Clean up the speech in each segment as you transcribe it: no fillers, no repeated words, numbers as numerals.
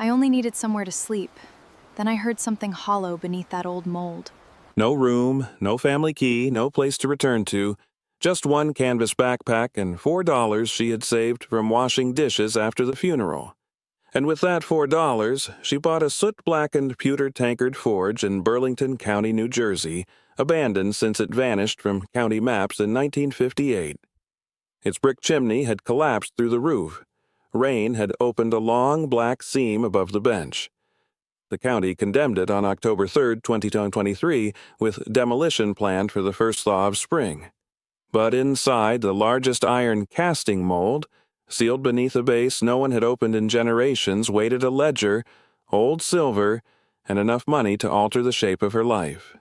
I only needed somewhere to sleep. Then I heard something hollow beneath that old mold. No room, no family key, no place to return to. Just one canvas backpack and $4 she had saved from washing dishes after the funeral. And with that $4, she bought a soot-blackened pewter tankard forge in Burlington County, New Jersey, abandoned since it vanished from county maps in 1958. Its brick chimney had collapsed through the roof. Rain had opened a long black seam above the bench. The county condemned it on October 3, 2023, with demolition planned for the first thaw of spring. But inside the largest iron casting mold, sealed beneath a base no one had opened in generations, waited a ledger, old silver, and enough money to alter the shape of her life.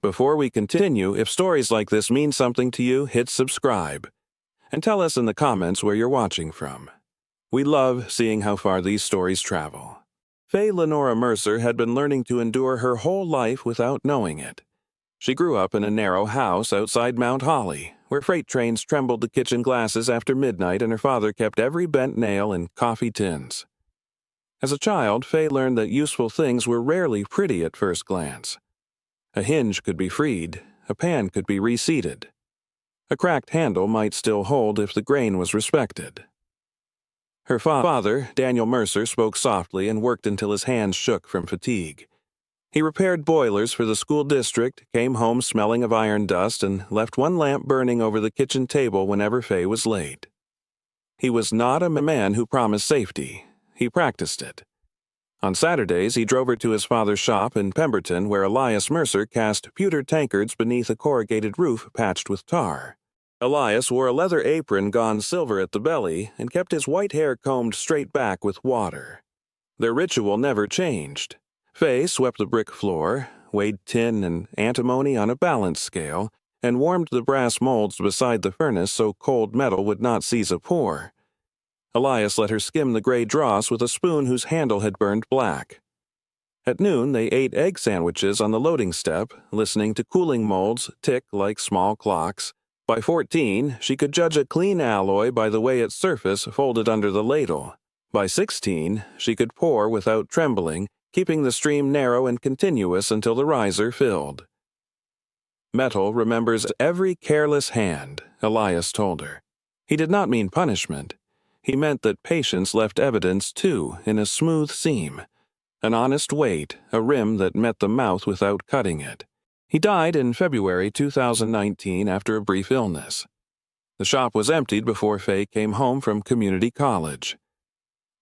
Before we continue, if stories like this mean something to you, hit subscribe. And tell us in the comments where you're watching from. We love seeing how far these stories travel. Faye Mercer had been learning to endure her whole life without knowing it. She grew up in a narrow house outside Mount Holly, where freight trains trembled the kitchen glasses after midnight and her father kept every bent nail in coffee tins. As a child, Faye learned that useful things were rarely pretty at first glance. A hinge could be freed, a pan could be reseated. A cracked handle might still hold if the grain was respected. Her father, Daniel Mercer, spoke softly and worked until his hands shook from fatigue. He repaired boilers for the school district, came home smelling of iron dust, and left one lamp burning over the kitchen table whenever Faye was late. He was not a man who promised safety. He practiced it. On Saturdays, he drove her to his father's shop in Pemberton, where Elias Mercer cast pewter tankards beneath a corrugated roof patched with tar. Elias wore a leather apron gone silver at the belly and kept his white hair combed straight back with water. Their ritual never changed. Faye swept the brick floor, weighed tin and antimony on a balance scale, and warmed the brass molds beside the furnace so cold metal would not seize a pore. Elias let her skim the gray dross with a spoon whose handle had burned black. At noon, they ate egg sandwiches on the loading step, listening to cooling molds tick like small clocks. By 14, she could judge a clean alloy by the way its surface folded under the ladle. By 16, she could pour without trembling, keeping the stream narrow and continuous until the riser filled. Metal remembers every careless hand, Elias told her. He did not mean punishment. He meant that patience left evidence, too, in a smooth seam, an honest weight, a rim that met the mouth without cutting it. He died in February 2019 after a brief illness. The shop was emptied before Faye came home from community college.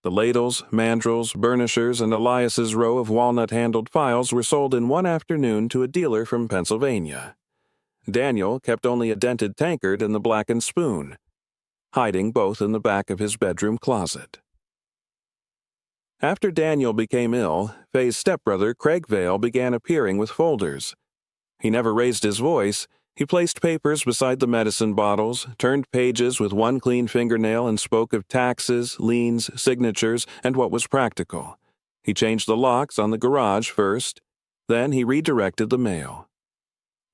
The ladles, mandrels, burnishers, and Elias's row of walnut-handled files were sold in one afternoon to a dealer from Pennsylvania. Daniel kept only a dented tankard and the blackened spoon, hiding both in the back of his bedroom closet. After Daniel became ill, Faye's stepbrother, Craig Vale, began appearing with folders. He never raised his voice. He placed papers beside the medicine bottles, turned pages with one clean fingernail, and spoke of taxes, liens, signatures, and what was practical. He changed the locks on the garage first. Then he redirected the mail.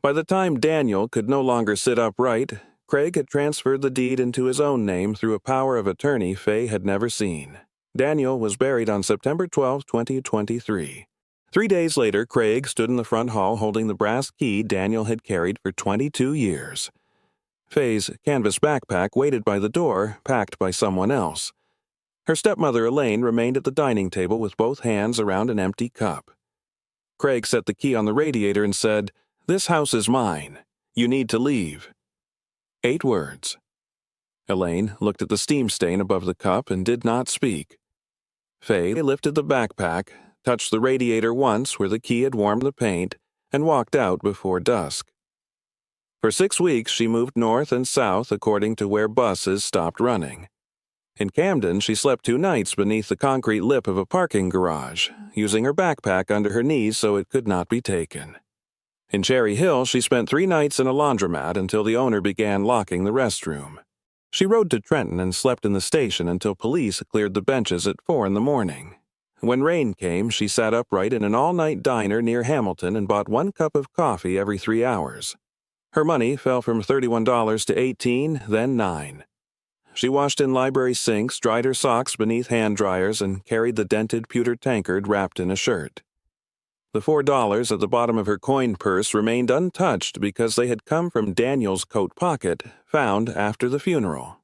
By the time Daniel could no longer sit upright, Craig had transferred the deed into his own name through a power of attorney Faye had never seen. Daniel was buried on September 12, 2023. 3 days later, Craig stood in the front hall holding the brass key Daniel had carried for 22 years. Faye's canvas backpack waited by the door, packed by someone else. Her stepmother Elaine remained at the dining table with both hands around an empty cup. Craig set the key on the radiator and said, "This house is mine. You need to leave." 8 words. Elaine looked at the steam stain above the cup and did not speak. Faye lifted the backpack, touched the radiator once where the key had warmed the paint, and walked out before dusk. For 6 weeks, she moved north and south according to where buses stopped running. In Camden, she slept 2 nights beneath the concrete lip of a parking garage, using her backpack under her knees so it could not be taken. In Cherry Hill, she spent 3 nights in a laundromat until the owner began locking the restroom. She rode to Trenton and slept in the station until police cleared the benches at 4 in the morning. When rain came, she sat upright in an all-night diner near Hamilton and bought 1 cup of coffee every 3 hours. Her money fell from $31 to $18, then $9. She washed in library sinks, dried her socks beneath hand dryers, and carried the dented pewter tankard wrapped in a shirt. The $4 at the bottom of her coin purse remained untouched because they had come from Daniel's coat pocket, found after the funeral.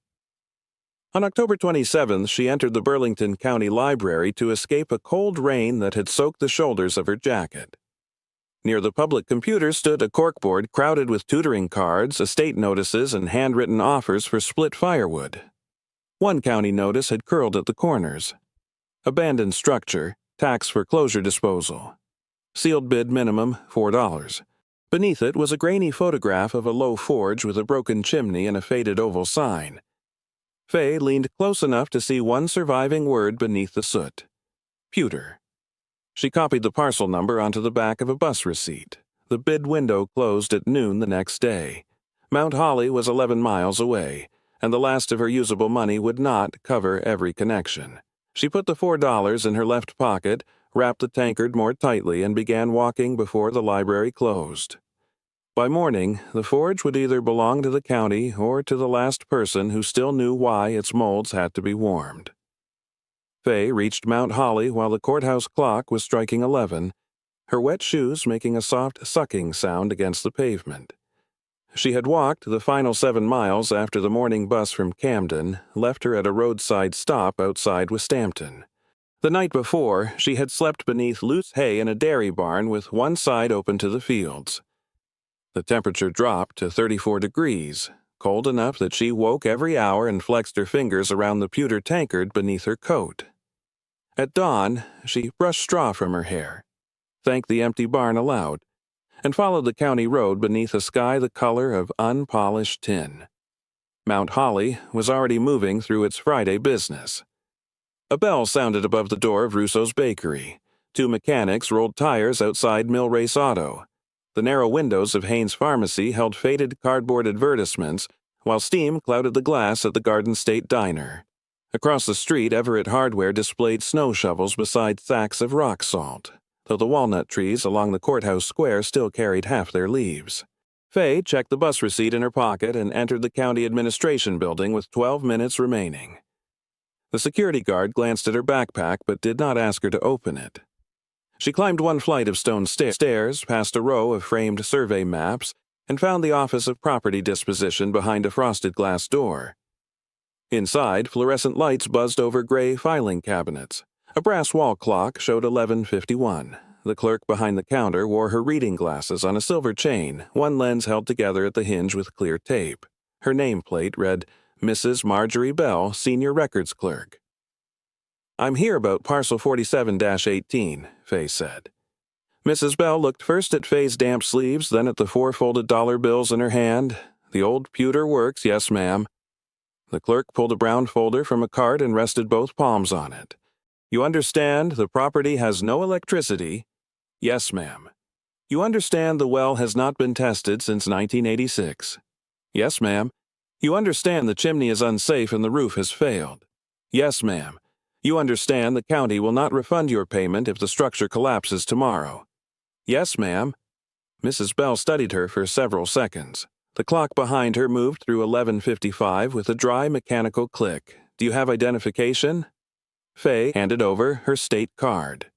On October 27th, she entered the Burlington County Library to escape a cold rain that had soaked the shoulders of her jacket. Near the public computer stood a corkboard crowded with tutoring cards, estate notices, and handwritten offers for split firewood. One county notice had curled at the corners. Abandoned structure, tax foreclosure disposal. Sealed bid minimum, $4. Beneath it was a grainy photograph of a low forge with a broken chimney and a faded oval sign. Faye leaned close enough to see one surviving word beneath the soot. Pewter. She copied the parcel number onto the back of a bus receipt. The bid window closed at noon the next day. Mount Holly was 11 miles away, and the last of her usable money would not cover every connection. She put the $4 in her left pocket, wrapped the tankard more tightly, and began walking before the library closed. By morning, the forge would either belong to the county or to the last person who still knew why its molds had to be warmed. Faye reached Mount Holly while the courthouse clock was striking 11, her wet shoes making a soft sucking sound against the pavement. She had walked the final 7 miles after the morning bus from Camden left her at a roadside stop outside Westampton. The night before, she had slept beneath loose hay in a dairy barn with one side open to the fields. The temperature dropped to 34 degrees, cold enough that she woke every hour and flexed her fingers around the pewter tankard beneath her coat. At dawn, she brushed straw from her hair, thanked the empty barn aloud, and followed the county road beneath a sky the color of unpolished tin. Mount Holly was already moving through its Friday business. A bell sounded above the door of Russo's Bakery. 2 mechanics rolled tires outside Millrace Auto. The narrow windows of Haynes Pharmacy held faded cardboard advertisements, while steam clouded the glass at the Garden State Diner. Across the street, Everett Hardware displayed snow shovels beside sacks of rock salt, though the walnut trees along the courthouse square still carried half their leaves. Faye checked the bus receipt in her pocket and entered the county administration building with 12 minutes remaining. The security guard glanced at her backpack but did not ask her to open it. She climbed one flight of stone stairs, past a row of framed survey maps, and found the Office of Property Disposition behind a frosted glass door. Inside, fluorescent lights buzzed over gray filing cabinets. A brass wall clock showed 11:51. The clerk behind the counter wore her reading glasses on a silver chain, one lens held together at the hinge with clear tape. Her nameplate read, Mrs. Marjorie Bell, Senior Records Clerk. "I'm here about parcel 47-18, Faye said. Mrs. Bell looked first at Faye's damp sleeves, then at the 4 folded dollar bills in her hand. "The old pewter works, yes, ma'am." The clerk pulled a brown folder from a cart and rested both palms on it. "You understand the property has no electricity?" "Yes, ma'am." "You understand the well has not been tested since 1986? "Yes, ma'am." "You understand the chimney is unsafe and the roof has failed?" "Yes, ma'am." "You understand the county will not refund your payment if the structure collapses tomorrow?" "Yes, ma'am." Mrs. Bell studied her for several seconds. The clock behind her moved through 11:55 with a dry mechanical click. "Do you have identification?" Faye handed over her state card.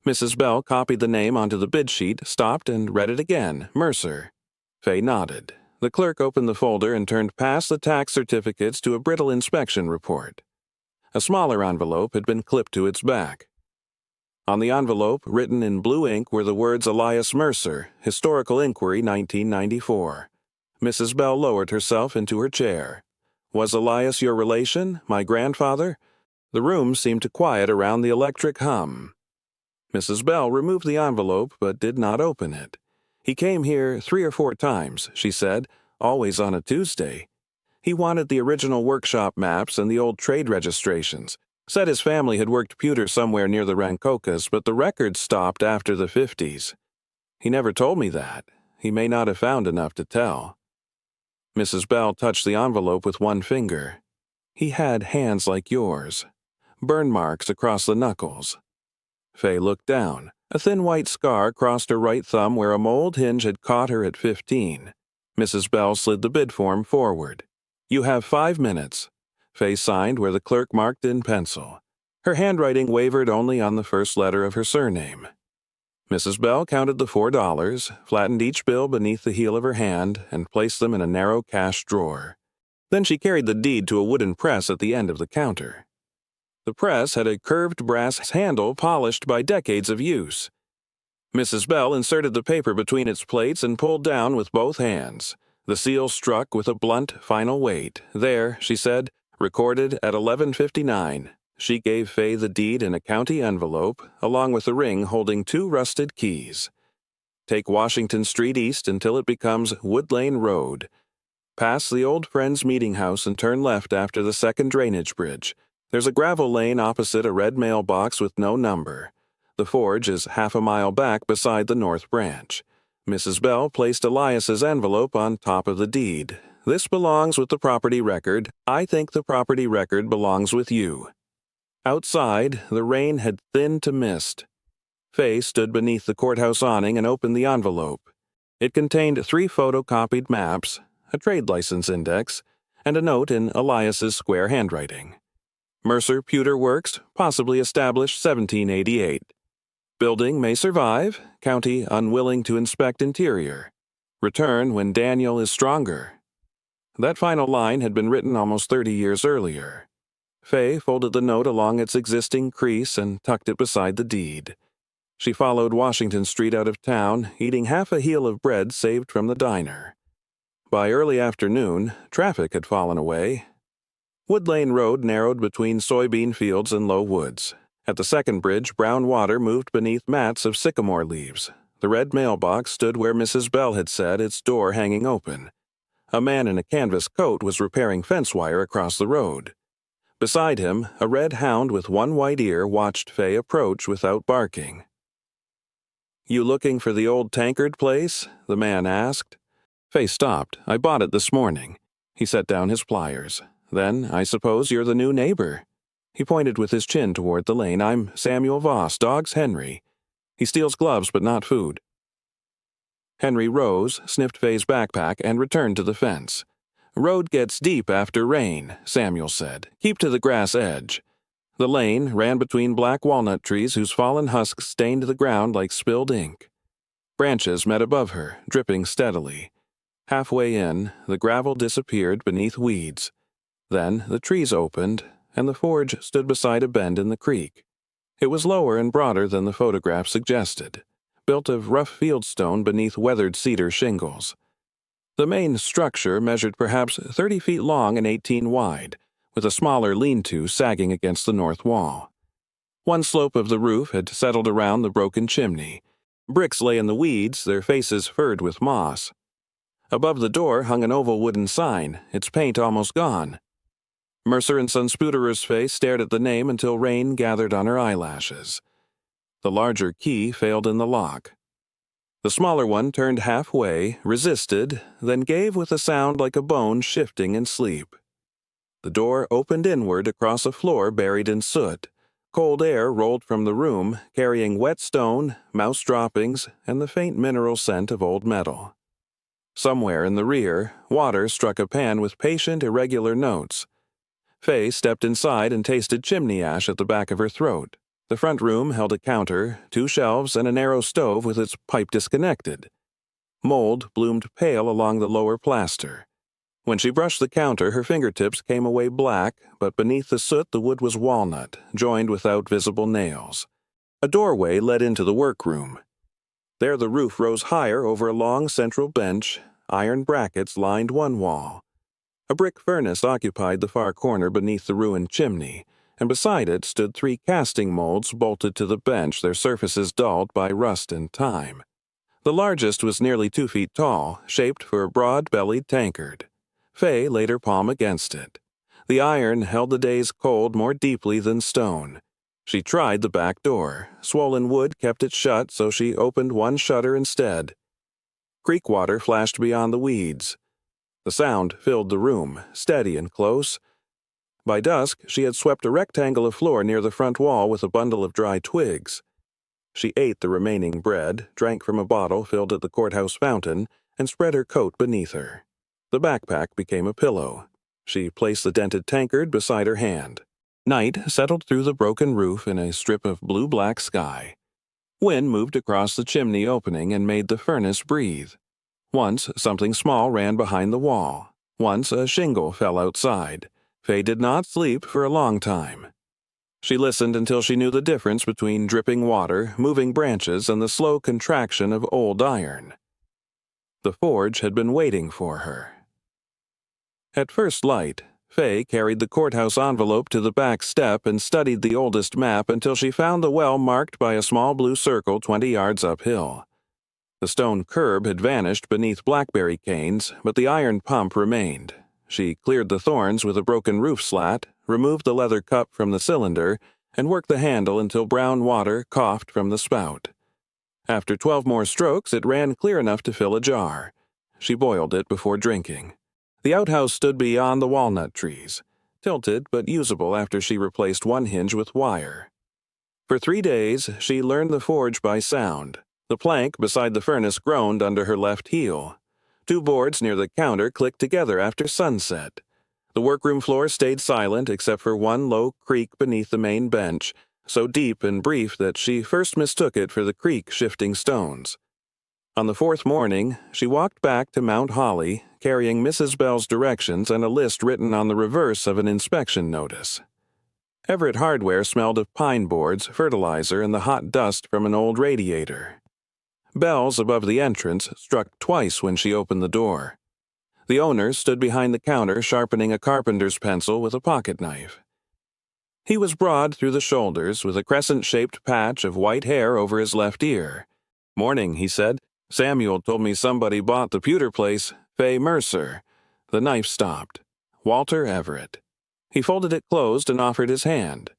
Mrs. Bell copied the name onto the bid sheet, stopped, and read it again, Mercer. Faye nodded. The clerk opened the folder and turned past the tax certificates to a brittle inspection report. A smaller envelope had been clipped to its back. On the envelope, written in blue ink, were the words Elias Mercer, Historical Inquiry, 1994. Mrs. Bell lowered herself into her chair. "Was Elias your relation, my grandfather?" The room seemed to quiet around the electric hum. Mrs. Bell removed the envelope but did not open it. "He came here 3 or 4 times, she said, always on a Tuesday. He wanted the original workshop maps and the old trade registrations. Said his family had worked pewter somewhere near the Rancocas, but the records stopped after the 50s. He never told me that. He may not have found enough to tell." Mrs. Bell touched the envelope with one finger. "He had hands like yours. Burn marks across the knuckles." Faye looked down. A thin white scar crossed her right thumb where a mold hinge had caught her at 15. Mrs. Bell slid the bid form forward. "You have 5 minutes." Faye signed where the clerk marked in pencil. Her handwriting wavered only on the first letter of her surname. Mrs. Bell counted the $4, flattened each bill beneath the heel of her hand, and placed them in a narrow cash drawer. Then she carried the deed to a wooden press at the end of the counter. The press had a curved brass handle polished by decades of use. Mrs. Bell inserted the paper between its plates and pulled down with both hands. The seal struck with a blunt, final weight. There, she said, recorded at 11:59. She gave Faye the deed in a county envelope, along with a ring holding 2 rusted keys. Take Washington Street east until it becomes Wood Lane Road. Pass the old Friends Meeting House and turn left after the second drainage bridge. There's a gravel lane opposite a red mailbox with no number. The forge is half a mile back beside the North Branch. Mrs. Bell placed Elias's envelope on top of the deed. This belongs with the property record. I think the property record belongs with you. Outside, the rain had thinned to mist. Faye stood beneath the courthouse awning and opened the envelope. It contained 3 photocopied maps, a trade license index, and a note in Elias's square handwriting. Mercer Pewter Works, possibly established 1788. Building may survive, county unwilling to inspect interior. Return when Daniel is stronger. That final line had been written almost 30 years earlier. Faye folded the note along its existing crease and tucked it beside the deed. She followed Washington Street out of town, eating half a heel of bread saved from the diner. By early afternoon, traffic had fallen away. Wood Lane Road narrowed between soybean fields and low woods. At the second bridge, brown water moved beneath mats of sycamore leaves. The red mailbox stood where Mrs. Bell had said, its door hanging open. A man in a canvas coat was repairing fence wire across the road. Beside him, a red hound with one white ear watched Faye approach without barking. "You looking for the old tankard place?" the man asked. Faye stopped. "I bought it this morning." He set down his pliers. "Then, I suppose you're the new neighbor." He pointed with his chin toward the lane. "I'm Samuel Voss, dog's Henry. He steals gloves but not food." Henry rose, sniffed Faye's backpack, and returned to the fence. "Road gets deep after rain," Samuel said. "Keep to the grass edge." The lane ran between black walnut trees whose fallen husks stained the ground like spilled ink. Branches met above her, dripping steadily. Halfway in, the gravel disappeared beneath weeds. Then the trees opened, and the forge stood beside a bend in the creek. It was lower and broader than the photograph suggested, built of rough fieldstone beneath weathered cedar shingles. The main structure measured perhaps 30 feet long and 18 wide, with a smaller lean-to sagging against the north wall. One slope of the roof had settled around the broken chimney. Bricks lay in the weeds, their faces furred with moss. Above the door hung an oval wooden sign, its paint almost gone. Mercer and Son Spooderer's face stared at the name until rain gathered on her eyelashes. The larger key failed in the lock. The smaller one turned halfway, resisted, then gave with a sound like a bone shifting in sleep. The door opened inward across a floor buried in soot. Cold air rolled from the room, carrying wet stone, mouse droppings, and the faint mineral scent of old metal. Somewhere in the rear, water struck a pan with patient, irregular notes. Faye stepped inside and tasted chimney ash at the back of her throat. The front room held a counter, 2 shelves, and a narrow stove with its pipe disconnected. Mold bloomed pale along the lower plaster. When she brushed the counter, her fingertips came away black, but beneath the soot the wood was walnut, joined without visible nails. A doorway led into the workroom. There the roof rose higher over a long central bench. Iron brackets lined one wall. A brick furnace occupied the far corner beneath the ruined chimney, and beside it stood 3 casting molds bolted to the bench, their surfaces dulled by rust and time. The largest was nearly 2 feet tall, shaped for a broad-bellied tankard. Faye laid her palm against it. The iron held the day's cold more deeply than stone. She tried the back door. Swollen wood kept it shut, so she opened one shutter instead. Creek water flashed beyond the weeds. The sound filled the room, steady and close. By dusk, she had swept a rectangle of floor near the front wall with a bundle of dry twigs. She ate the remaining bread, drank from a bottle filled at the courthouse fountain, and spread her coat beneath her. The backpack became a pillow. She placed the dented tankard beside her hand. Night settled through the broken roof in a strip of blue-black sky. Wind moved across the chimney opening and made the furnace breathe. Once, something small ran behind the wall. Once, a shingle fell outside. Faye did not sleep for a long time. She listened until she knew the difference between dripping water, moving branches, and the slow contraction of old iron. The forge had been waiting for her. At first light, Faye carried the courthouse envelope to the back step and studied the oldest map until she found the well marked by a small blue circle 20 yards uphill. The stone curb had vanished beneath blackberry canes, but the iron pump remained. She cleared the thorns with a broken roof slat, removed the leather cup from the cylinder, and worked the handle until brown water coughed from the spout. After 12 more strokes, it ran clear enough to fill a jar. She boiled it before drinking. The outhouse stood beyond the walnut trees, tilted but usable after she replaced one hinge with wire. For 3 days, she learned the forge by sound. The plank beside the furnace groaned under her left heel. 2 boards near the counter clicked together after sunset. The workroom floor stayed silent except for one low creak beneath the main bench, so deep and brief that she first mistook it for the creak shifting stones. On the 4th morning, she walked back to Mount Holly, carrying Mrs. Bell's directions and a list written on the reverse of an inspection notice. Everett Hardware smelled of pine boards, fertilizer, and the hot dust from an old radiator. Bells above the entrance struck twice when she opened the door. The owner stood behind the counter sharpening a carpenter's pencil with a pocket knife. He was broad through the shoulders, with a crescent-shaped patch of white hair over his left ear. "Morning," he said. "Samuel told me somebody bought the Pewter place, Faye Mercer." The knife stopped. Walter Everett. He folded it closed and offered his hand.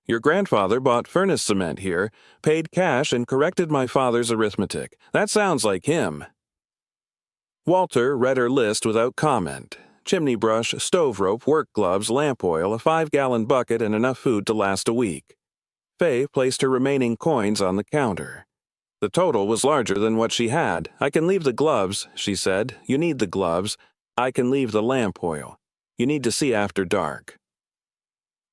"Your grandfather bought furnace cement here, paid cash, and corrected my father's arithmetic. That sounds like him." Walter read her list without comment. Chimney brush, stove rope, work gloves, lamp oil, a 5-gallon bucket, and enough food to last a week. Faye placed her remaining coins on the counter. The total was larger than what she had. "I can leave the gloves," she said. "You need the gloves. I can leave the lamp oil. You need to see after dark."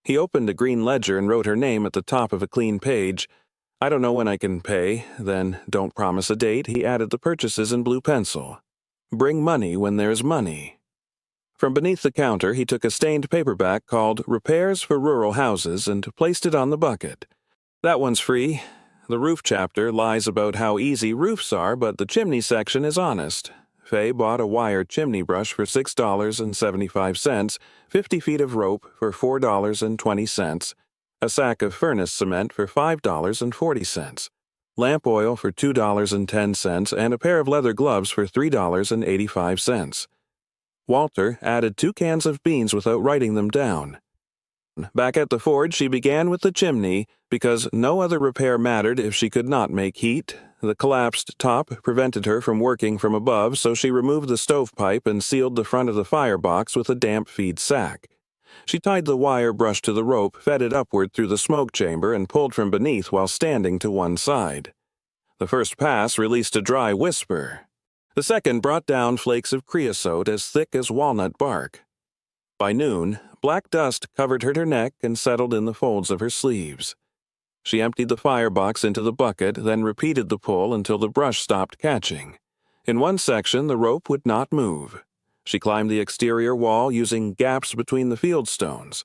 He opened a green ledger and wrote her name at the top of a clean page. "I don't know when I can pay." Then, "Don't promise a date," he added the purchases in blue pencil. "Bring money when there's money." From beneath the counter, he took a stained paperback called Repairs for Rural Houses and placed it on the bucket. "That one's free. The roof chapter lies about how easy roofs are, but the chimney section is honest." Faye bought a wire chimney brush for $6.75, 50 feet of rope for $4.20, a sack of furnace cement for $5.40, lamp oil for $2.10, and a pair of leather gloves for $3.85. Walter added 2 cans of beans without writing them down. Back at the forge, she began with the chimney, because no other repair mattered if she could not make heat. The collapsed top prevented her from working from above, so she removed the stovepipe and sealed the front of the firebox with a damp feed sack. She tied the wire brush to the rope, fed it upward through the smoke chamber, and pulled from beneath while standing to one side. The first pass released a dry whisper. The second brought down flakes of creosote as thick as walnut bark. By noon, black dust covered her neck and settled in the folds of her sleeves. She emptied the firebox into the bucket, then repeated the pull until the brush stopped catching. In one section, the rope would not move. She climbed the exterior wall using gaps between the field stones,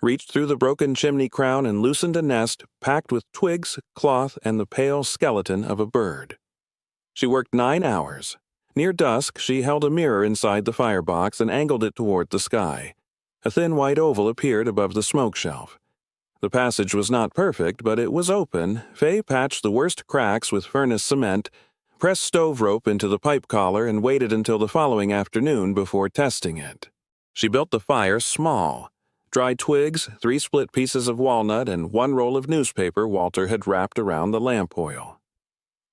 reached through the broken chimney crown and loosened a nest packed with twigs, cloth, and the pale skeleton of a bird. She worked 9 hours. Near dusk, she held a mirror inside the firebox and angled it toward the sky. A thin white oval appeared above the smoke shelf. The passage was not perfect, but it was open. Faye patched the worst cracks with furnace cement, pressed stove rope into the pipe collar, and waited until the following afternoon before testing it. She built the fire small. Dry twigs, 3 split pieces of walnut, and 1 roll of newspaper Walter had wrapped around the lamp oil.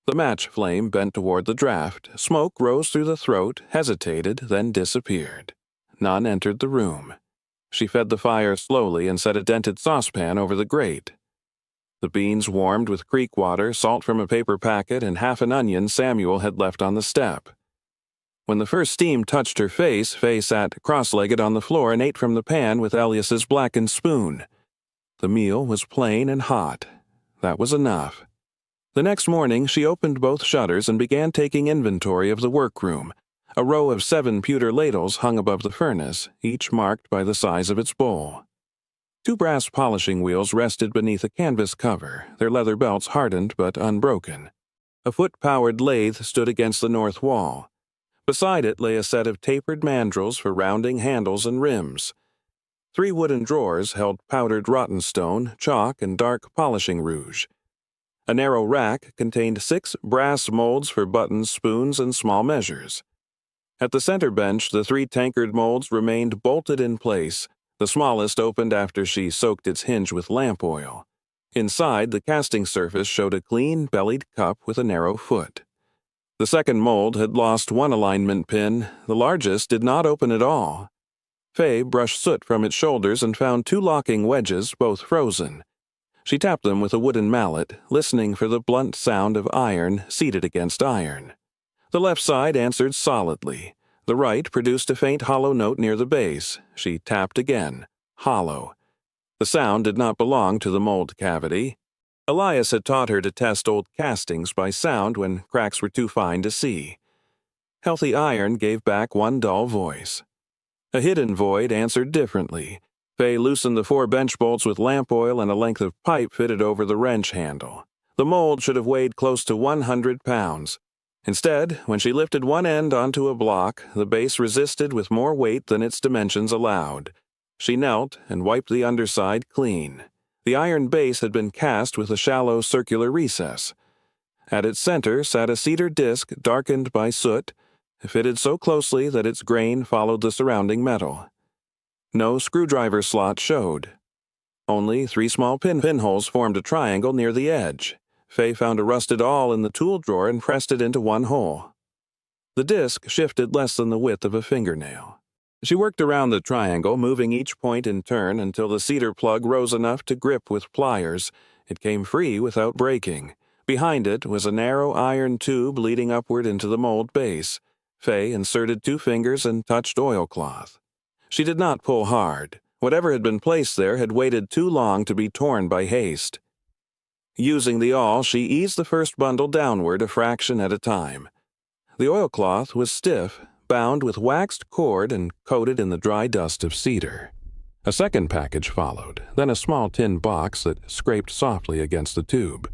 The match flame bent toward the draft. Smoke rose through the throat, hesitated, then disappeared. None entered the room. She fed the fire slowly and set a dented saucepan over the grate. The beans warmed with creek water, salt from a paper packet, and half an onion Samuel had left on the step. When the first steam touched her face, Faye sat cross-legged on the floor and ate from the pan with Elias's blackened spoon. The meal was plain and hot. That was enough. The next morning, she opened both shutters and began taking inventory of the workroom. A row of 7 pewter ladles hung above the furnace, each marked by the size of its bowl. 2 brass polishing wheels rested beneath a canvas cover, their leather belts hardened but unbroken. A foot-powered lathe stood against the north wall. Beside it lay a set of tapered mandrels for rounding handles and rims. 3 wooden drawers held powdered rotten stone, chalk, and dark polishing rouge. A narrow rack contained 6 brass molds for buttons, spoons, and small measures. At the center bench, the 3 tankard molds remained bolted in place. The smallest opened after she soaked its hinge with lamp oil. Inside, the casting surface showed a clean, bellied cup with a narrow foot. The second mold had lost 1 alignment pin. The largest did not open at all. Faye brushed soot from its shoulders and found 2 locking wedges, both frozen. She tapped them with a wooden mallet, listening for the blunt sound of iron seated against iron. The left side answered solidly. The right produced a faint hollow note near the base. She tapped again. Hollow. The sound did not belong to the mold cavity. Elias had taught her to test old castings by sound when cracks were too fine to see. Healthy iron gave back 1 dull voice. A hidden void answered differently. Faye loosened the 4 bench bolts with lamp oil and a length of pipe fitted over the wrench handle. The mold should have weighed close to 100 pounds. Instead, when she lifted one end onto a block, the base resisted with more weight than its dimensions allowed. She knelt and wiped the underside clean. The iron base had been cast with a shallow circular recess. At its center sat a cedar disc darkened by soot, fitted so closely that its grain followed the surrounding metal. No screwdriver slot showed. Only 3 small pinholes formed a triangle near the edge. Faye found a rusted awl in the tool drawer and pressed it into 1 hole. The disc shifted less than the width of a fingernail. She worked around the triangle, moving each point in turn until the cedar plug rose enough to grip with pliers. It came free without breaking. Behind it was a narrow iron tube leading upward into the mold base. Faye inserted 2 fingers and touched oilcloth. She did not pull hard. Whatever had been placed there had waited too long to be torn by haste. Using the awl, she eased the first bundle downward a fraction at a time. The oilcloth was stiff, bound with waxed cord and coated in the dry dust of cedar. A second package followed, then a small tin box that scraped softly against the tube.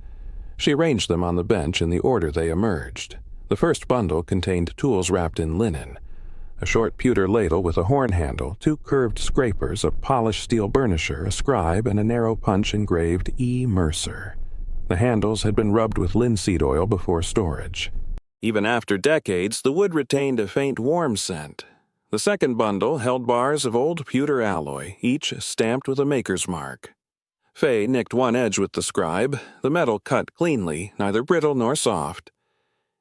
She arranged them on the bench in the order they emerged. The first bundle contained tools wrapped in linen. A short pewter ladle with a horn handle, 2 curved scrapers, a polished steel burnisher, a scribe, and a narrow punch engraved E. Mercer. The handles had been rubbed with linseed oil before storage. Even after decades, the wood retained a faint warm scent. The second bundle held bars of old pewter alloy, each stamped with a maker's mark. Faye nicked one edge with the scribe, the metal cut cleanly, neither brittle nor soft.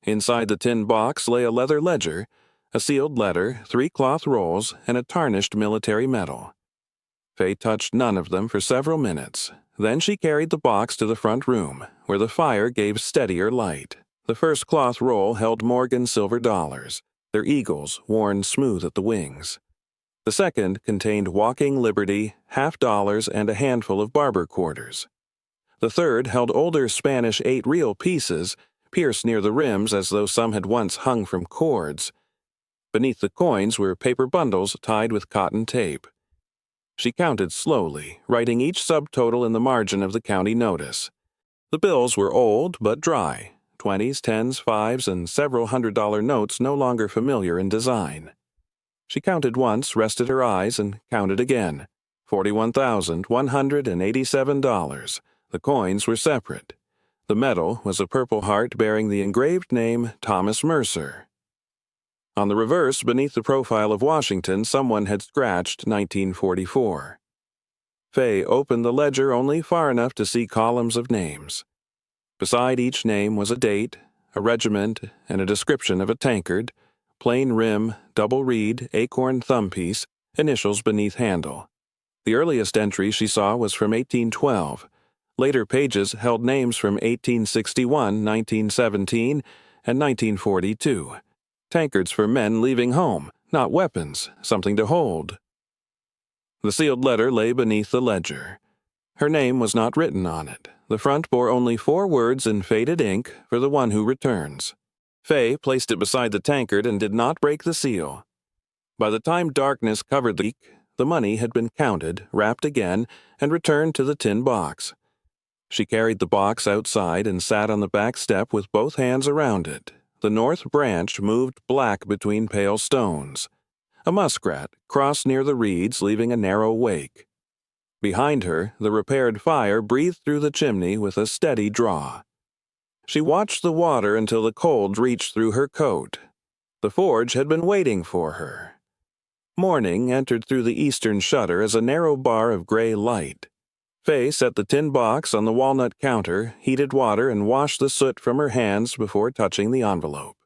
Inside the tin box lay a leather ledger, a sealed letter, 3 cloth rolls, and a tarnished military medal. Faye touched none of them for several minutes. Then she carried the box to the front room, where the fire gave steadier light. The first cloth roll held Morgan silver dollars, their eagles worn smooth at the wings. The second contained walking liberty, $50, and a handful of barber quarters. The third held older Spanish 8 real pieces, pierced near the rims as though some had once hung from cords. Beneath the coins were paper bundles tied with cotton tape. She counted slowly, writing each subtotal in the margin of the county notice. The bills were old but dry, 20s, 10s, 5s, and several $100 notes no longer familiar in design. She counted once, rested her eyes, and counted again. $41,187. The coins were separate. The medal was a purple heart bearing the engraved name Thomas Mercer. On the reverse, beneath the profile of Washington, someone had scratched 1944. Faye opened the ledger only far enough to see columns of names. Beside each name was a date, a regiment, and a description of a tankard, plain rim, double reed, acorn thumbpiece, initials beneath handle. The earliest entry she saw was from 1812. Later pages held names from 1861, 1917, and 1942. Tankards for men leaving home, not weapons, something to hold. The sealed letter lay beneath the ledger. Her name was not written on it. The front bore only 4 words in faded ink for the one who returns. Faye placed it beside the tankard and did not break the seal. By the time darkness covered the leak, the money had been counted, wrapped again, and returned to the tin box. She carried the box outside and sat on the back step with both hands around it. The north branch moved black between pale stones. A muskrat crossed near the reeds, leaving a narrow wake. Behind her, the repaired fire breathed through the chimney with a steady draw. She watched the water until the cold reached through her coat. The forge had been waiting for her. Morning entered through the eastern shutter as a narrow bar of gray light. Faye set the tin box on the walnut counter, heated water, and washed the soot from her hands before touching the envelope.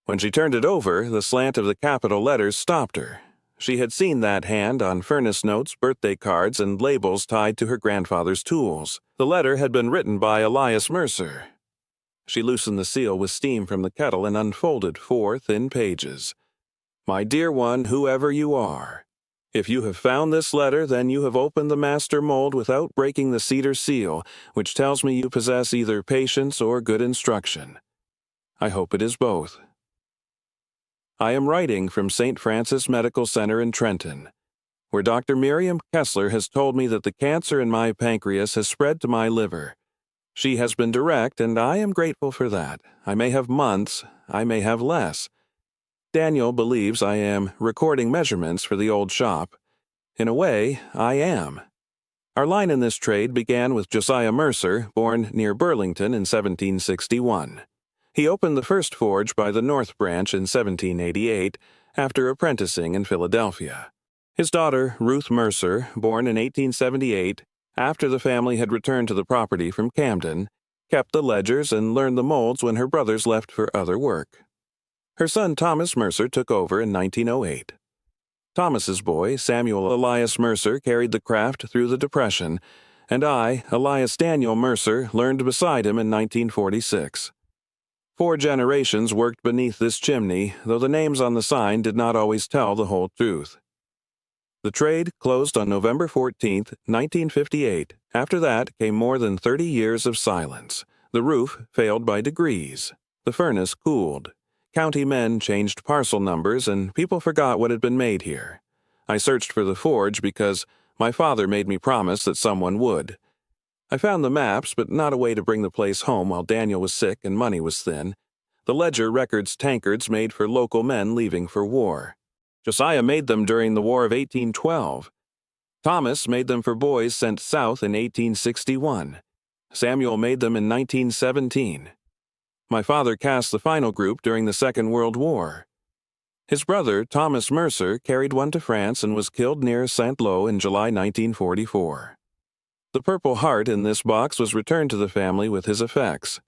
When she turned it over, the slant of the capital letters stopped her. She had seen that hand on furnace notes, birthday cards, and labels tied to her grandfather's tools. The letter had been written by Elias Mercer. She loosened the seal with steam from the kettle and unfolded 4 thin pages. My dear one, whoever you are, if you have found this letter, then you have opened the master mold without breaking the cedar seal, which tells me you possess either patience or good instruction. I hope it is both. I am writing from St. Francis Medical Center in Trenton, where Dr. Miriam Kessler has told me that the cancer in my pancreas has spread to my liver. She has been direct, and I am grateful for that. I may have months, I may have less. Daniel believes I am recording measurements for the old shop. In a way, I am. Our line in this trade began with Josiah Mercer, born near Burlington in 1761. He opened the first forge by the North Branch in 1788, after apprenticing in Philadelphia. His daughter, Ruth Mercer, born in 1878, after the family had returned to the property from Camden, kept the ledgers and learned the molds when her brothers left for other work. Her son Thomas Mercer took over in 1908. Thomas's boy, Samuel Elias Mercer, carried the craft through the Depression, and I, Elias Daniel Mercer, learned beside him in 1946. 4 generations worked beneath this chimney, though the names on the sign did not always tell the whole truth. The trade closed on November 14, 1958. After that came more than 30 years of silence. The roof failed by degrees. The furnace cooled. County men changed parcel numbers, and people forgot what had been made here. I searched for the forge because my father made me promise that someone would. I found the maps, but not a way to bring the place home while Daniel was sick and money was thin. The ledger records tankards made for local men leaving for war. Josiah made them during the War of 1812. Thomas made them for boys sent south in 1861. Samuel made them in 1917. My father cast the final group during the Second World War. His brother, Thomas Mercer, carried one to France and was killed near Saint-Lô in July 1944. The Purple Heart in this box was returned to the family with his effects.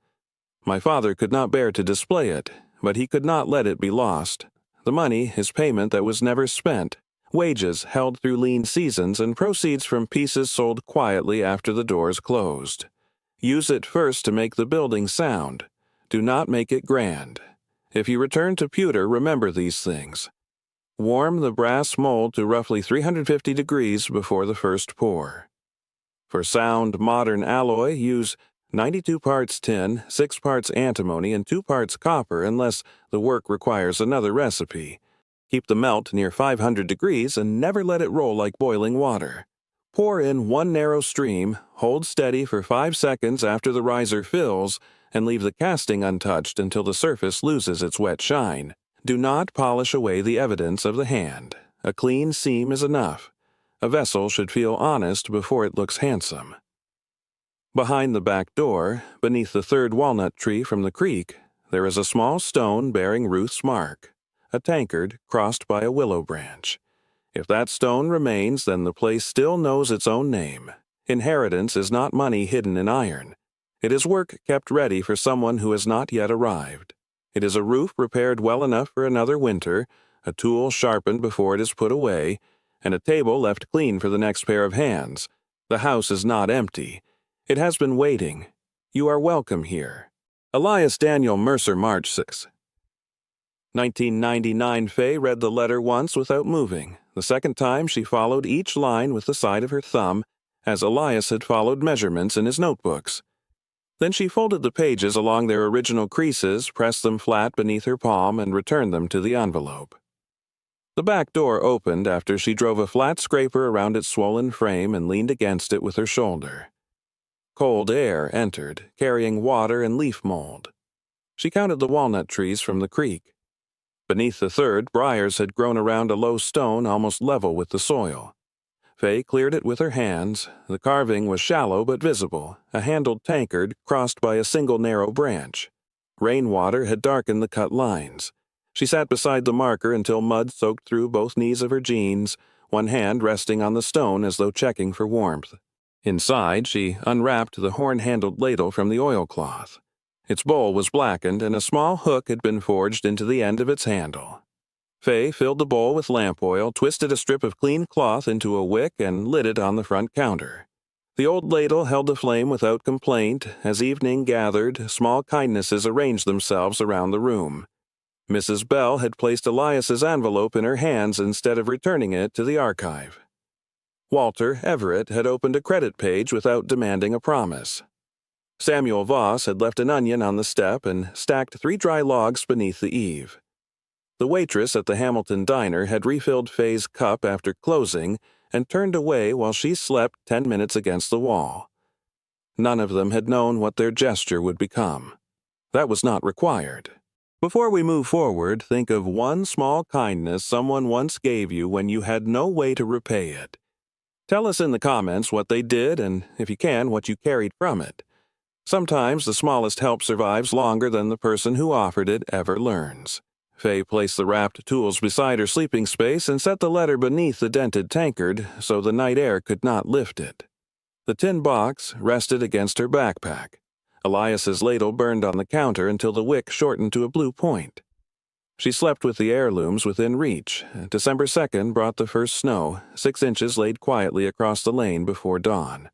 My father could not bear to display it, but he could not let it be lost. The money, his payment that was never spent, wages held through lean seasons, and proceeds from pieces sold quietly after the doors closed. Use it first to make the building sound. Do not make it grand. If you return to Pewter, remember these things. Warm the brass mold to roughly 350 degrees before the first pour. For sound, modern alloy, use 92 parts tin, 6 parts antimony, and 2 parts copper unless the work requires another recipe. Keep the melt near 500 degrees and never let it roll like boiling water. Pour in 1 narrow stream, hold steady for 5 seconds after the riser fills, and leave the casting untouched until the surface loses its wet shine. Do not polish away the evidence of the hand. A clean seam is enough. A vessel should feel honest before it looks handsome. Behind the back door, beneath the 3rd walnut tree from the creek, there is a small stone bearing Ruth's mark, a tankard crossed by a willow branch. If that stone remains, then the place still knows its own name. Inheritance is not money hidden in iron. It is work kept ready for someone who has not yet arrived. It is a roof repaired well enough for another winter, a tool sharpened before it is put away, and a table left clean for the next pair of hands. The house is not empty. It has been waiting. You are welcome here. Elias Daniel Mercer, March 6. 1999 Faye read the letter once without moving. The second time she followed each line with the side of her thumb, as Elias had followed measurements in his notebooks. Then she folded the pages along their original creases, pressed them flat beneath her palm, and returned them to the envelope. The back door opened after she drove a flat scraper around its swollen frame and leaned against it with her shoulder. Cold air entered, carrying water and leaf mold. She counted the walnut trees from the creek. Beneath the third, briars had grown around a low stone almost level with the soil. Faye cleared it with her hands. The carving was shallow but visible, a handled tankard crossed by a single narrow branch. Rainwater had darkened the cut lines. She sat beside the marker until mud soaked through both knees of her jeans, one hand resting on the stone as though checking for warmth. Inside, she unwrapped the horn-handled ladle from the oilcloth. Its bowl was blackened, and a small hook had been forged into the end of its handle. Faye filled the bowl with lamp oil, twisted a strip of clean cloth into a wick, and lit it on the front counter. The old ladle held the flame without complaint. As evening gathered, small kindnesses arranged themselves around the room. Mrs. Bell had placed Elias's envelope in her hands instead of returning it to the archive. Walter Everett had opened a credit page without demanding a promise. Samuel Voss had left an onion on the step and stacked 3 dry logs beneath the eave. The waitress at the Hamilton diner had refilled Faye's cup after closing and turned away while she slept 10 minutes against the wall. None of them had known what their gesture would become. That was not required. Before we move forward, think of one small kindness someone once gave you when you had no way to repay it. Tell us in the comments what they did and, if you can, what you carried from it. Sometimes the smallest help survives longer than the person who offered it ever learns. Faye placed the wrapped tools beside her sleeping space and set the letter beneath the dented tankard so the night air could not lift it. The tin box rested against her backpack. Elias's ladle burned on the counter until the wick shortened to a blue point. She slept with the heirlooms within reach. December 2nd brought the first snow, 6 inches laid quietly across the lane before dawn.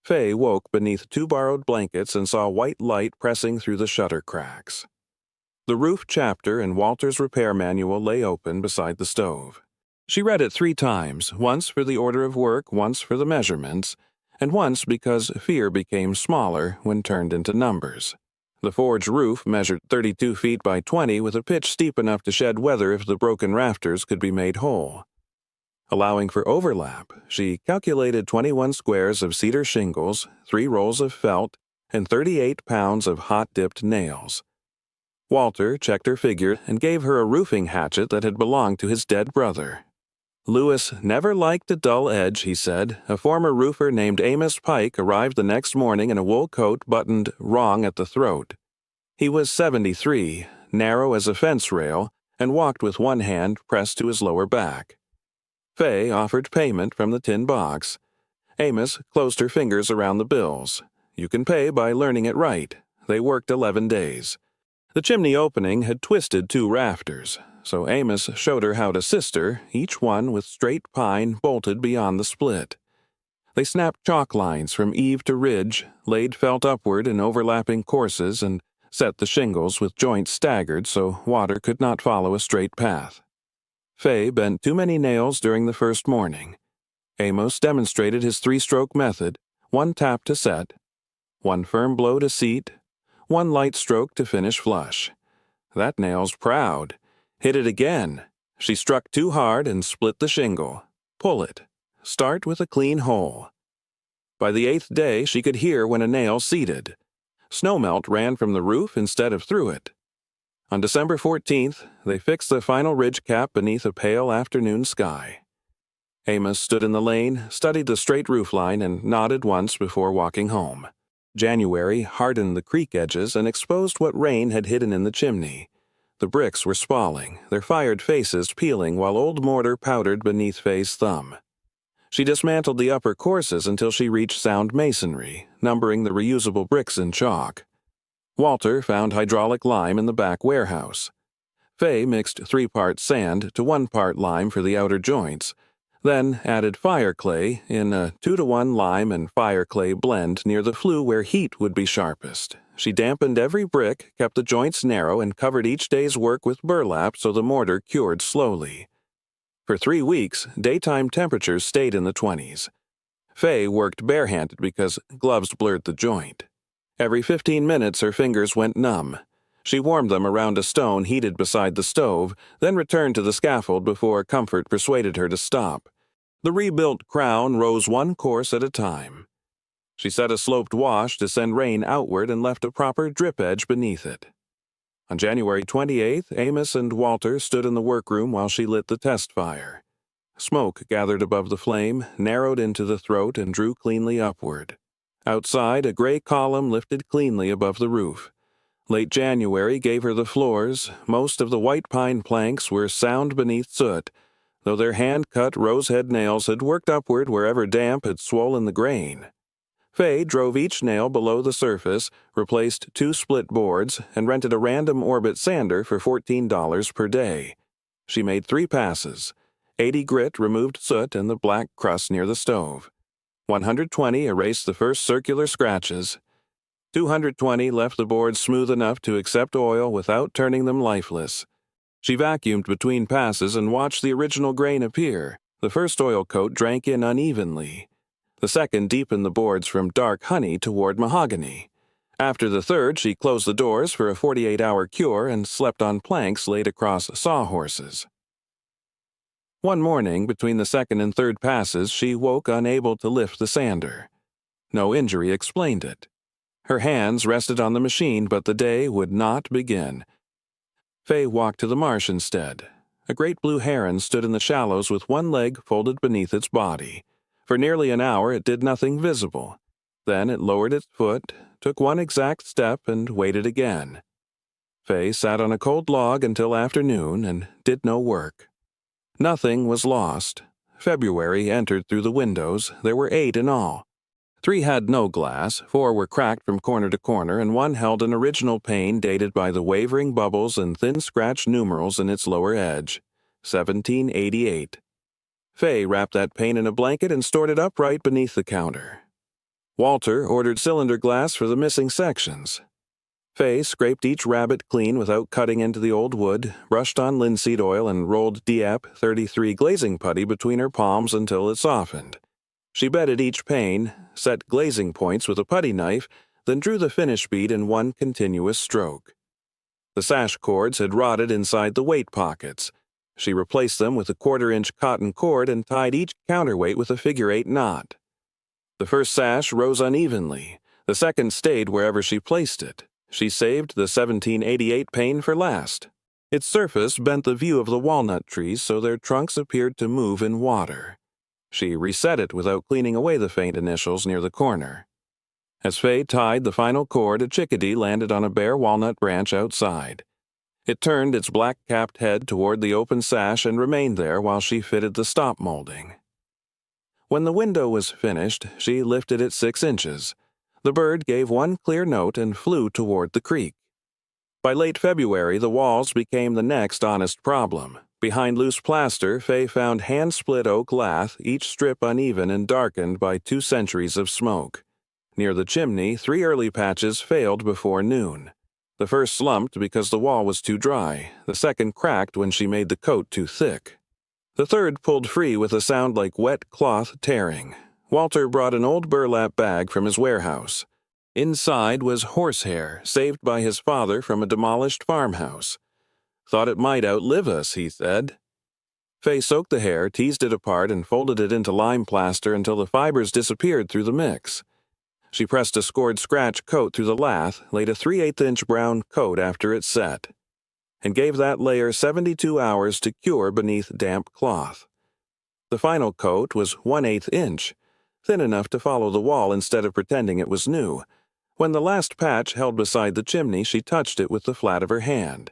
Faye woke beneath 2 borrowed blankets and saw white light pressing through the shutter cracks. The roof chapter and Walter's repair manual lay open beside the stove. She read it 3 times, once for the order of work, once for the measurements, and once because fear became smaller when turned into numbers. The forge roof measured 32 feet by 20 with a pitch steep enough to shed weather if the broken rafters could be made whole. Allowing for overlap, she calculated 21 squares of cedar shingles, 3 rolls of felt, and 38 pounds of hot-dipped nails. Walter checked her figure and gave her a roofing hatchet that had belonged to his dead brother. Lewis never liked a dull edge, he said. A former roofer named Amos Pike arrived the next morning in a wool coat buttoned wrong at the throat. He was 73, narrow as a fence rail, and walked with one hand pressed to his lower back. Faye offered payment from the tin box. Amos closed her fingers around the bills. You can pay by learning it right. They worked 11 days. The chimney opening had twisted 2 rafters, so Amos showed her how to sister, each one with straight pine bolted beyond the split. They snapped chalk lines from eave to ridge, laid felt upward in overlapping courses, and set the shingles with joints staggered so water could not follow a straight path. Faye bent too many nails during the first morning. Amos demonstrated his 3-stroke method, 1 tap to set, 1 firm blow to seat, 1 light stroke to finish flush. That nail's proud. Hit it again. She struck too hard and split the shingle. Pull it. Start with a clean hole. By the 8th day, she could hear when a nail seated. Snowmelt ran from the roof instead of through it. On December 14th, they fixed the final ridge cap beneath a pale afternoon sky. Amos stood in the lane, studied the straight roofline, and nodded once before walking home. January hardened the creek edges and exposed what rain had hidden in the chimney. The bricks were spalling, their fired faces peeling while old mortar powdered beneath Faye's thumb. She dismantled the upper courses until she reached sound masonry, numbering the reusable bricks in chalk. Walter found hydraulic lime in the back warehouse. Faye mixed 3 parts sand to 1 part lime for the outer joints. Then added fire clay in a 2-to-1 lime and fire clay blend near the flue where heat would be sharpest. She dampened every brick, kept the joints narrow, and covered each day's work with burlap so the mortar cured slowly. For 3 weeks, daytime temperatures stayed in the 20s. Faye worked barehanded because gloves blurred the joint. Every 15 minutes her fingers went numb. She warmed them around a stone heated beside the stove, then returned to the scaffold before comfort persuaded her to stop. The rebuilt crown rose one course at a time. She set a sloped wash to send rain outward and left a proper drip edge beneath it. On January 28th, Amos and Walter stood in the workroom while she lit the test fire. Smoke gathered above the flame, narrowed into the throat, and drew cleanly upward. Outside, a gray column lifted cleanly above the roof. Late January gave her the floors. Most of the white pine planks were sound beneath soot, though their hand-cut rosehead nails had worked upward wherever damp had swollen the grain. Faye drove each nail below the surface, replaced 2 split boards, and rented a random orbit sander for $14 per day. She made 3 passes. 80 grit removed soot and the black crust near the stove. 120 erased the first circular scratches. 220 left the boards smooth enough to accept oil without turning them lifeless. She vacuumed between passes and watched the original grain appear. The first oil coat drank in unevenly. The second deepened the boards from dark honey toward mahogany. After the third, she closed the doors for a 48-hour cure and slept on planks laid across sawhorses. One morning, between the second and third passes, she woke unable to lift the sander. No injury explained it. Her hands rested on the machine, but the day would not begin. Faye walked to the marsh instead. A great blue heron stood in the shallows with one leg folded beneath its body. For nearly an hour it did nothing visible. Then it lowered its foot, took one exact step, and waited again. Faye sat on a cold log until afternoon and did no work. Nothing was lost. February entered through the windows. There were 8 in all. 3 had no glass, 4 were cracked from corner to corner, and 1 held an original pane dated by the wavering bubbles and thin scratched numerals in its lower edge. 1788. Faye wrapped that pane in a blanket and stored it upright beneath the counter. Walter ordered cylinder glass for the missing sections. Faye scraped each rabbet clean without cutting into the old wood, brushed on linseed oil, and rolled Dieppe 33 glazing putty between her palms until it softened. She bedded each pane, set glazing points with a putty knife, then drew the finish bead in one continuous stroke. The sash cords had rotted inside the weight pockets. She replaced them with a 1/4-inch cotton cord and tied each counterweight with a figure-8 knot. The first sash rose unevenly. The second stayed wherever she placed it. She saved the 1788 pane for last. Its surface bent the view of the walnut trees so their trunks appeared to move in water. She reset it without cleaning away the faint initials near the corner. As Faye tied the final cord, a chickadee landed on a bare walnut branch outside. It turned its black-capped head toward the open sash and remained there while she fitted the stop molding. When the window was finished, she lifted it 6 inches. The bird gave one clear note and flew toward the creek. By late February, the walls became the next honest problem. Behind loose plaster, Faye found hand-split oak lath, each strip uneven and darkened by 2 centuries of smoke. Near the chimney, 3 early patches failed before noon. The first slumped because the wall was too dry. The second cracked when she made the coat too thick. The third pulled free with a sound like wet cloth tearing. Walter brought an old burlap bag from his warehouse. Inside was horsehair, saved by his father from a demolished farmhouse. "Thought it might outlive us," he said. Faye soaked the hair, teased it apart, and folded it into lime plaster until the fibers disappeared through the mix. She pressed a scored scratch coat through the lath, laid a 3/8-inch brown coat after it set, and gave that layer 72 hours to cure beneath damp cloth. The final coat was 1/8 inch, thin enough to follow the wall instead of pretending it was new. When the last patch held beside the chimney, she touched it with the flat of her hand.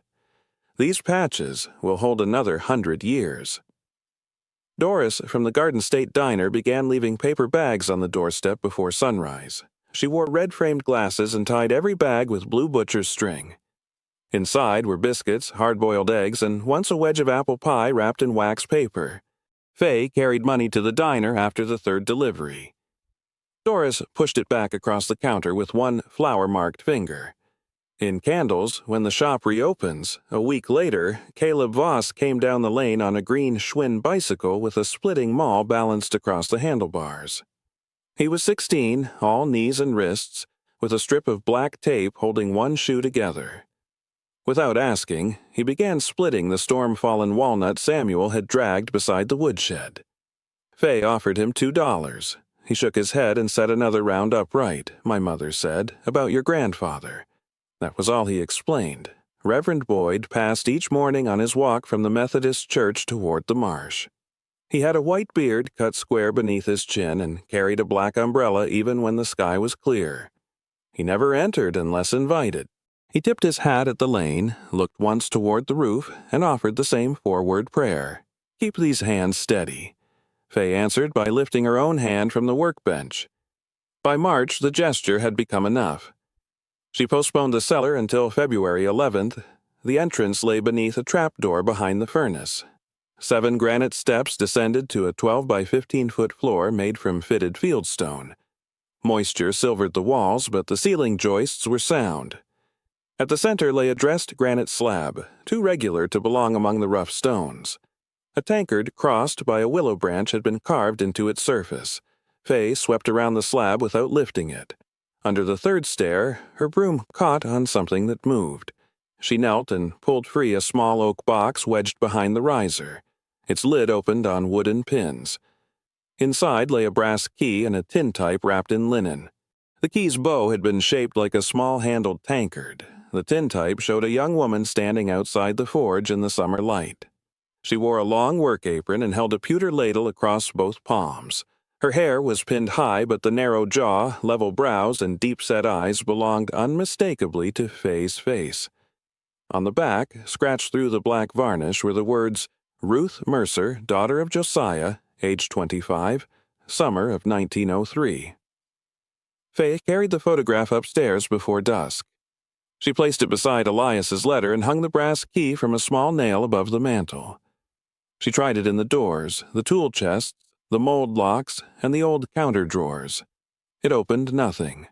These patches will hold another 100 years. Doris from the Garden State Diner began leaving paper bags on the doorstep before sunrise. She wore red-framed glasses and tied every bag with blue butcher's string. Inside were biscuits, hard-boiled eggs, and once a wedge of apple pie wrapped in wax paper. Faye carried money to the diner after the third delivery. Doris pushed it back across the counter with one flour-marked finger. In Candles, when the shop reopens, a week later, Caleb Voss came down the lane on a green Schwinn bicycle with a splitting maul balanced across the handlebars. He was 16, all knees and wrists, with a strip of black tape holding one shoe together. Without asking, he began splitting the storm-fallen walnut Samuel had dragged beside the woodshed. Faye offered him $2. He shook his head and set another round upright, my mother said, about your grandfather. That was all he explained. Reverend Boyd passed each morning on his walk from the Methodist church toward the marsh. He had a white beard cut square beneath his chin and carried a black umbrella even when the sky was clear. He never entered unless invited. He tipped his hat at the lane, looked once toward the roof, and offered the same four-word prayer. Keep these hands steady. Faye answered by lifting her own hand from the workbench. By March, the gesture had become enough. She postponed the cellar until February 11th. The entrance lay beneath a trapdoor behind the furnace. 7 granite steps descended to a 12 by 15-foot floor made from fitted fieldstone. Moisture silvered the walls, but the ceiling joists were sound. At the center lay a dressed granite slab, too regular to belong among the rough stones. A tankard crossed by a willow branch had been carved into its surface. Faye swept around the slab without lifting it. Under the third stair, her broom caught on something that moved. She knelt and pulled free a small oak box wedged behind the riser. Its lid opened on wooden pins. Inside lay a brass key and a tintype wrapped in linen. The key's bow had been shaped like a small-handled tankard. The tintype showed a young woman standing outside the forge in the summer light. She wore a long work apron and held a pewter ladle across both palms. Her hair was pinned high, but the narrow jaw, level brows, and deep-set eyes belonged unmistakably to Faye's face. On the back, scratched through the black varnish, were the words, Ruth Mercer, daughter of Josiah, age 25, summer of 1903. Faye carried the photograph upstairs before dusk. She placed it beside Elias's letter and hung the brass key from a small nail above the mantel. She tried it in the doors, the tool chests, the mold locks, and the old counter drawers. It opened nothing.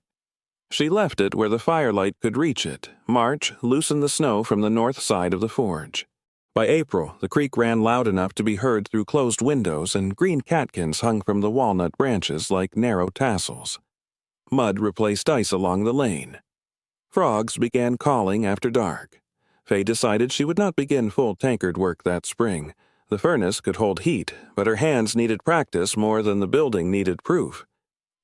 She left it where the firelight could reach it. March loosened the snow from the north side of the forge. By April, the creek ran loud enough to be heard through closed windows, and green catkins hung from the walnut branches like narrow tassels. Mud replaced ice along the lane. Frogs began calling after dark. Faye decided she would not begin full tankard work that spring. The furnace could hold heat, but her hands needed practice more than the building needed proof.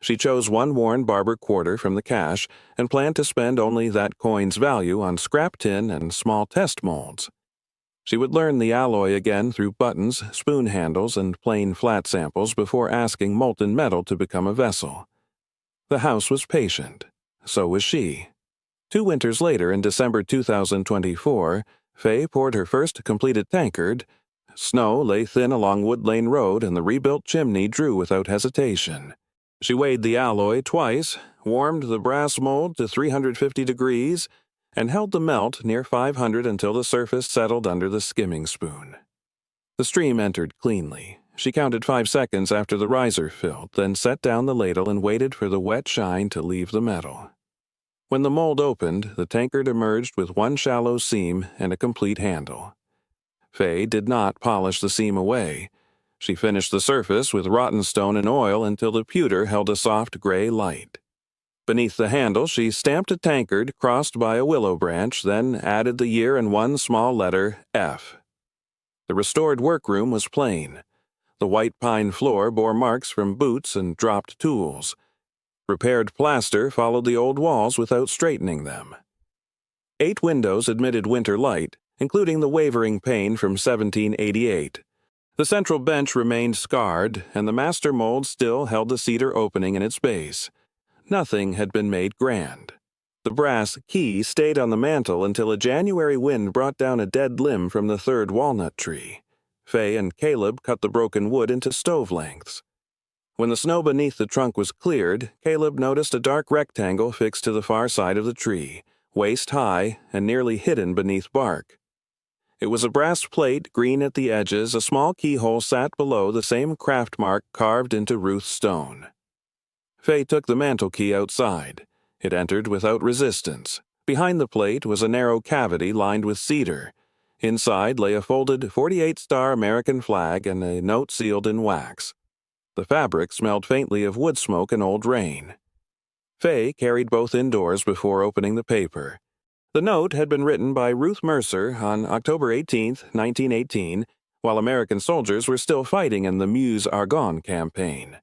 She chose one worn barber quarter from the cache and planned to spend only that coin's value on scrap tin and small test molds. She would learn the alloy again through buttons, spoon handles, and plain flat samples before asking molten metal to become a vessel. The house was patient. So was she. 2 winters later, in December 2024, Faye poured her first completed tankard. Snow lay thin along Wood Lane Road, and the rebuilt chimney drew without hesitation. She weighed the alloy twice, warmed the brass mold to 350 degrees, and held the melt near 500 until the surface settled under the skimming spoon. The stream entered cleanly. She counted 5 seconds after the riser filled, then set down the ladle and waited for the wet shine to leave the metal. When the mold opened, the tankard emerged with one shallow seam and a complete handle. Faye did not polish the seam away. She finished the surface with rotten stone and oil until the pewter held a soft gray light. Beneath the handle, she stamped a tankard crossed by a willow branch, then added the year and one small letter, F. The restored workroom was plain. The white pine floor bore marks from boots and dropped tools. Repaired plaster followed the old walls without straightening them. 8 windows admitted winter light, including the wavering pane from 1788. The central bench remained scarred, and the master mold still held the cedar opening in its base. Nothing had been made grand. The brass key stayed on the mantel until a January wind brought down a dead limb from the third walnut tree. Faye and Caleb cut the broken wood into stove lengths. When the snow beneath the trunk was cleared, Caleb noticed a dark rectangle fixed to the far side of the tree, waist high and nearly hidden beneath bark. It was a brass plate, green at the edges. A small keyhole sat below, the same craft mark carved into Ruth's stone. Faye took the mantel key outside. It entered without resistance. Behind the plate was a narrow cavity lined with cedar. Inside lay a folded 48-star American flag and a note sealed in wax. The fabric smelled faintly of wood smoke and old rain. Faye carried both indoors before opening the paper. The note had been written by Ruth Mercer on October 18th, 1918, while American soldiers were still fighting in the Meuse-Argonne campaign.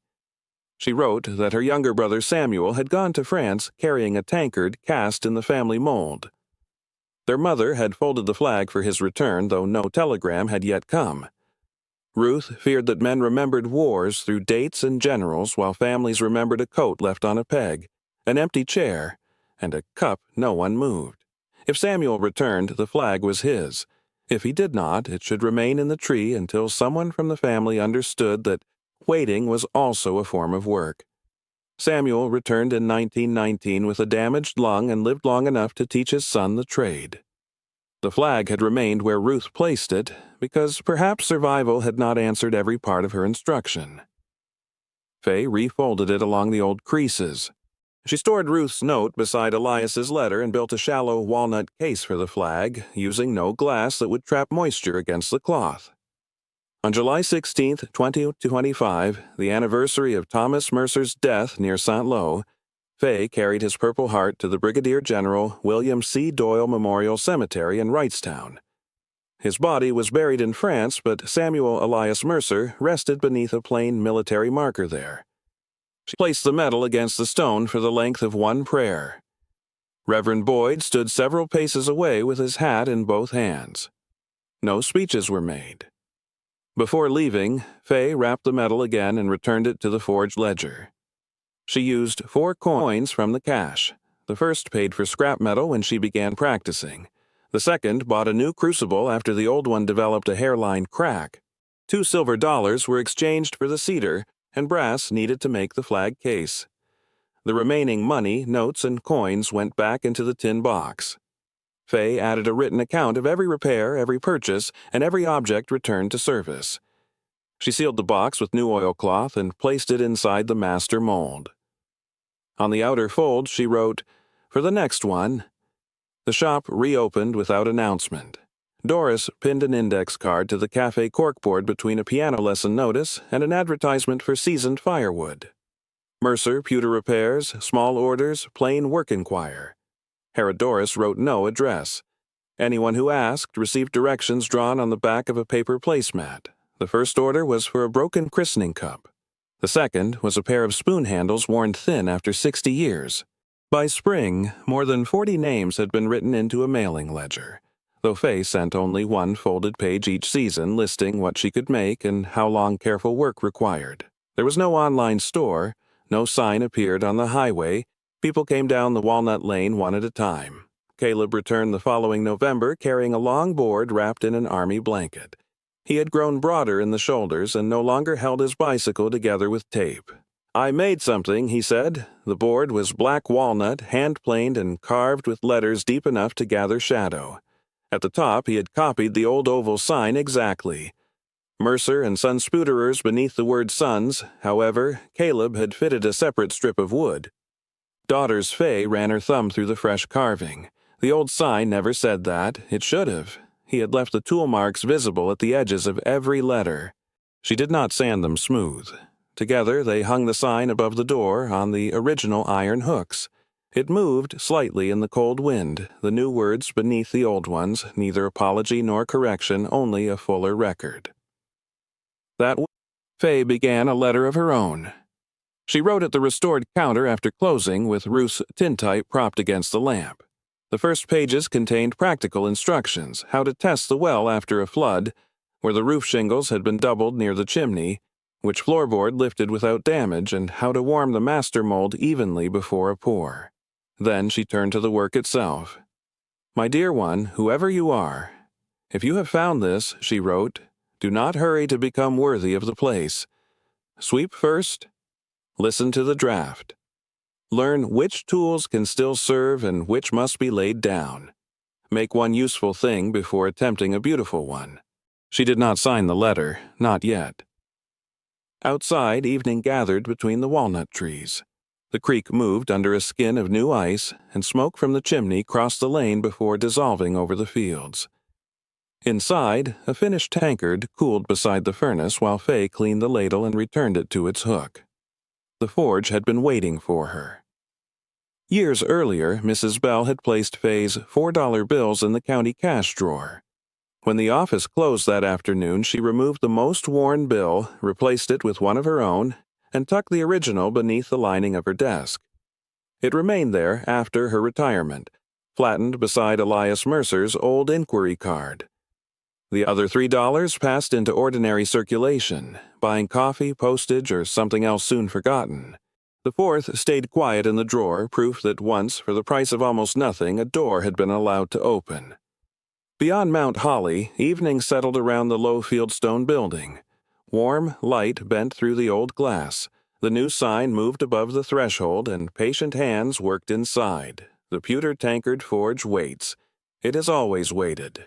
She wrote that her younger brother Samuel had gone to France carrying a tankard cast in the family mold. Their mother had folded the flag for his return, though no telegram had yet come. Ruth feared that men remembered wars through dates and generals, while families remembered a coat left on a peg, an empty chair, and a cup no one moved. If Samuel returned, the flag was his. If he did not, it should remain in the tree until someone from the family understood that waiting was also a form of work. Samuel returned in 1919 with a damaged lung and lived long enough to teach his son the trade. The flag had remained where Ruth placed it, because perhaps survival had not answered every part of her instruction. Faye refolded it along the old creases. She stored Ruth's note beside Elias's letter and built a shallow walnut case for the flag, using no glass that would trap moisture against the cloth. On July 16, 2025, the anniversary of Thomas Mercer's death near St. Lo, Faye carried his Purple Heart to the Brigadier General William C. Doyle Memorial Cemetery in Wrightstown. His body was buried in France, but Samuel Elias Mercer rested beneath a plain military marker there. She placed the medal against the stone for the length of one prayer. Reverend Boyd stood several paces away with his hat in both hands. No speeches were made. Before leaving, Faye wrapped the medal again and returned it to the forged ledger. She used 4 coins from the cash. The first paid for scrap metal when she began practicing. The second bought a new crucible after the old one developed a hairline crack. 2 silver dollars were exchanged for the cedar, and brass needed to make the flag case. The remaining money, notes, and coins went back into the tin box. Faye added a written account of every repair, every purchase, and every object returned to service. She sealed the box with new oilcloth and placed it inside the master mold. On the outer fold, she wrote, "For the next one." The shop reopened without announcement. Doris pinned an index card to the cafe corkboard between a piano lesson notice and an advertisement for seasoned firewood. Mercer, Pewter repairs, small orders, plain work inquire. Doris wrote no address. Anyone who asked received directions drawn on the back of a paper placemat. The first order was for a broken christening cup. The second was a pair of spoon handles worn thin after 60 years. By spring, more than 40 names had been written into a mailing ledger, though Faye sent only one folded page each season listing what she could make and how long careful work required. There was no online store, no sign appeared on the highway. People came down the Walnut Lane one at a time. Caleb returned the following November carrying a long board wrapped in an army blanket. He had grown broader in the shoulders and no longer held his bicycle together with tape. "I made something," he said. The board was black walnut, hand-planed and carved with letters deep enough to gather shadow. At the top, he had copied the old oval sign exactly. Mercer and Son Spooterers beneath the word Sons. However, Caleb had fitted a separate strip of wood. Daughter's Faye ran her thumb through the fresh carving. The old sign never said that. It should have. He had left the tool marks visible at the edges of every letter. She did not sand them smooth. Together, they hung the sign above the door on the original iron hooks. It moved slightly in the cold wind, the new words beneath the old ones, neither apology nor correction, only a fuller record. That week, Faye began a letter of her own. She wrote at the restored counter after closing with Ruth's tintype propped against the lamp. The first pages contained practical instructions, how to test the well after a flood, where the roof shingles had been doubled near the chimney, which floorboard lifted without damage, and how to warm the master mold evenly before a pour. Then she turned to the work itself. "My dear one, whoever you are, if you have found this," she wrote, "do not hurry to become worthy of the place. Sweep first. Listen to the draft. Learn which tools can still serve and which must be laid down. make one useful thing before attempting a beautiful one. She did not sign the letter, not yet. Outside, evening gathered between the walnut trees. The creek moved under a skin of new ice, and smoke from the chimney crossed the lane before dissolving over the fields. Inside, a finished tankard cooled beside the furnace while Faye cleaned the ladle and returned it to its hook. The forge had been waiting for her. Years earlier, Mrs. Bell had placed Faye's $4 bills in the county cash drawer. When the office closed that afternoon, she removed the most worn bill, replaced it with one of her own, and tucked the original beneath the lining of her desk. It remained there after her retirement, flattened beside Elias Mercer's old inquiry card. The other $3 passed into ordinary circulation, buying coffee, postage, or something else soon forgotten. The fourth stayed quiet in the drawer, proof that once, for the price of almost nothing, a door had been allowed to open. Beyond Mount Holly, evening settled around the low fieldstone building. Warm light bent through the old glass. The new sign moved above the threshold, and patient hands worked inside. The Pewter tankard forge waits. It has always waited.